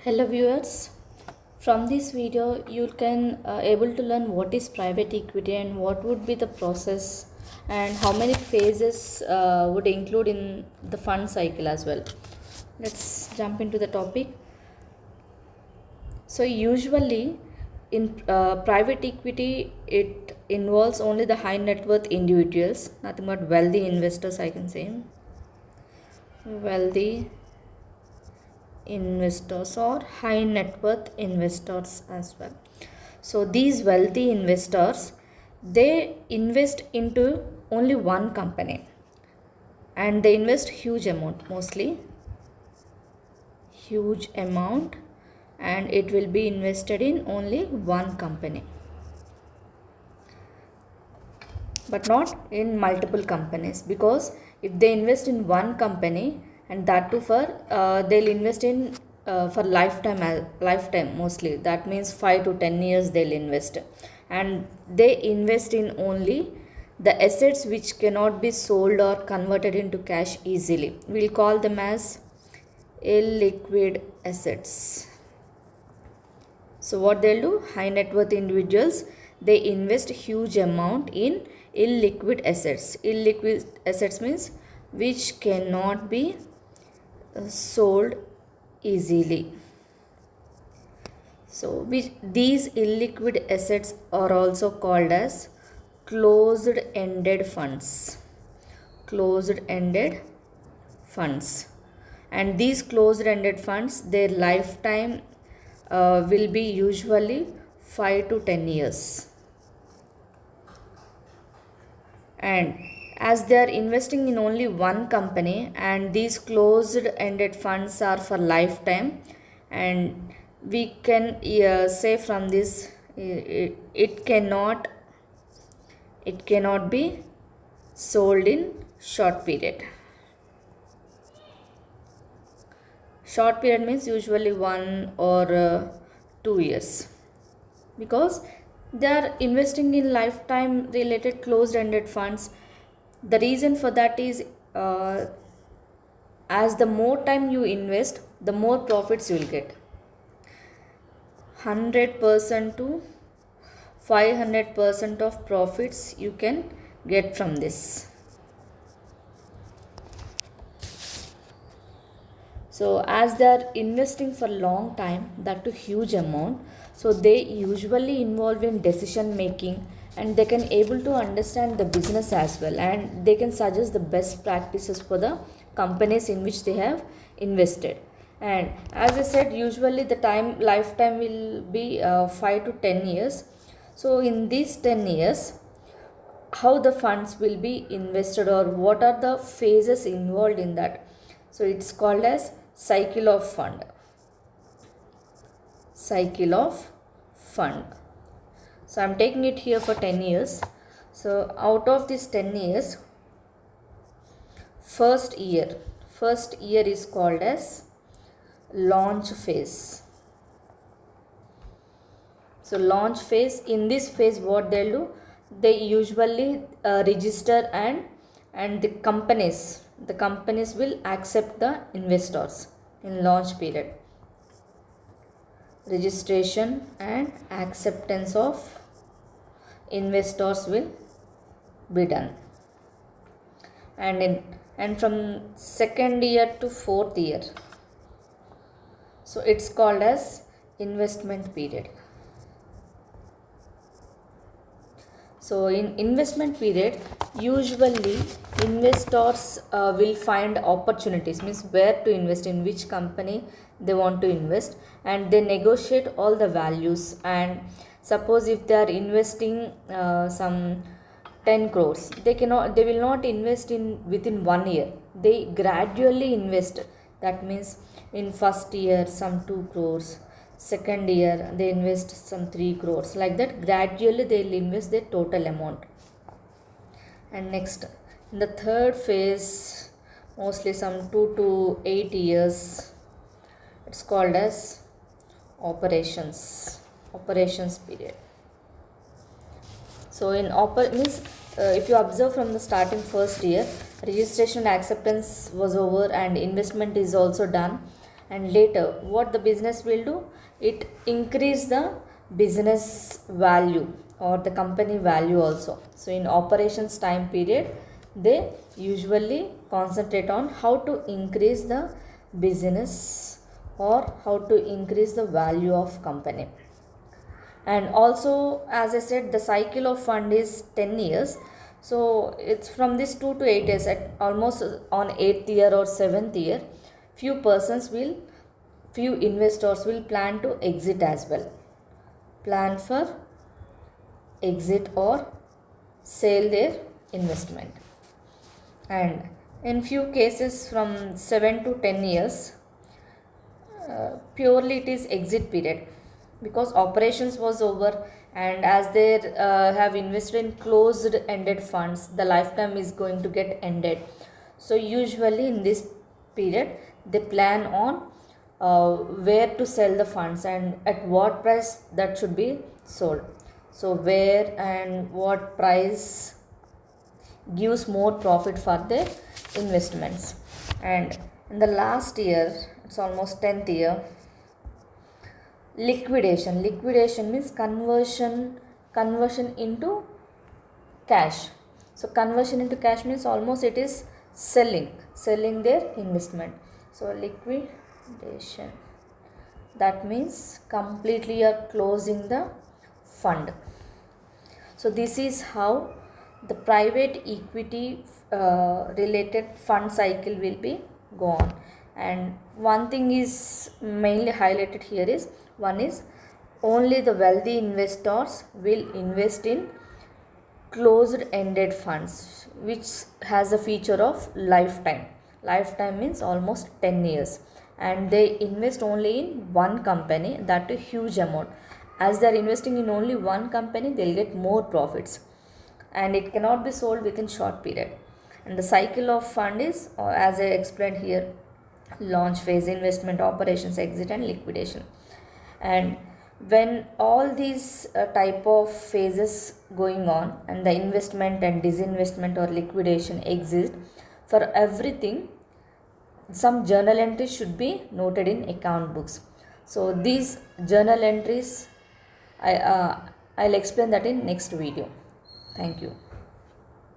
Hello viewers, from this video you can able to learn what is private equity and what would be the process and how many phases would include in the fund cycle as well. Let's jump into the topic. So usually in private equity it involves only the high net worth individuals, nothing but wealthy investors I can say. Wealthy investors or high net worth investors as well. So these wealthy investors, they invest into only one company and they invest huge amount, mostly huge amount, and it will be invested in only one company but not in multiple companies, because if they invest in one company and that too for they'll invest in for lifetime mostly, that means 5 to 10 years they'll invest, and they invest in only the assets which cannot be sold or converted into cash easily. We'll call them as illiquid assets. So what they'll do, high net worth individuals, they invest huge amount in illiquid assets. Illiquid assets means which cannot be sold easily. So these illiquid assets are also called as closed ended funds. Closed ended funds. And these closed ended funds, their lifetime will be usually 5 to 10 years. And as they are investing in only one company and these closed ended funds are for lifetime, and we can say from this it cannot be sold in short period. Short period means usually 1 or 2 years, because they are investing in lifetime related closed ended funds. The reason for that is as the more time you invest, the more profits you will get. 100% to 500% of profits you can get from this. So as they are investing for long time, that to huge amount, so they usually involve in decision making, and they can able to understand the business as well, and they can suggest the best practices for the companies in which they have invested. And as I said, usually the lifetime will be 5 to 10 years. So in these 10 years, how the funds will be invested or what are the phases involved in that, so it's called as cycle of fund. Cycle of fund. So I'm taking it here for 10 years. So out of this 10 years, first year is called as launch phase. So launch phase, in this phase what they'll do, they usually register and the companies will accept the investors in launch period. Registration and acceptance of investors will be done. And from second year to fourth year, so it's called as investment period. So in investment period, usually investors will find opportunities, means where to invest, in which company they want to invest, and they negotiate all the values. And suppose if they are investing some 10 crores, they will not invest in within 1 year. They gradually invest. That means in first year some 2 crores, second year they invest some 3 crores, like that gradually they will invest their total amount. And next, in the third phase, mostly some 2 to 8 years, it's called as operations period. So in means if you observe from the starting first year, registration and acceptance was over and investment is also done, and later what the business will do, it increase the business value or the company value also. So in operations time period, they usually concentrate on how to increase the business or how to increase the value of company. And also, as I said, the cycle of fund is 10 years. So it's from this 2 to 8 years, at almost on 8th year or 7th year, few investors will plan to exit as well, plan for exit or sell their investment. And in few cases from 7 to 10 years, purely it is exit period, because operations was over, and as they have invested in closed ended funds, the lifetime is going to get ended. So usually in this period they plan on where to sell the funds and at what price that should be sold. So where and what price gives more profit for their investments. And in the last year, it's almost 10th year, liquidation means conversion into cash. So conversion into cash means almost it is selling their investment. So liquidation, that means completely you are closing the fund. So this is how the private equity related fund cycle will be gone. And one thing is mainly highlighted here is, one is only the wealthy investors will invest in closed ended funds, which has a feature of lifetime means almost 10 years, and they invest only in one company, that a huge amount. As they are investing in only one company, they'll get more profits, and it cannot be sold within short period. And the cycle of fund is, as I explained here, launch phase, investment, operations, exit, and liquidation. And when all these type of phases going on, and the investment and disinvestment or liquidation exist, for everything some journal entries should be noted in account books. So these journal entries I'll explain that in next video. Thank you.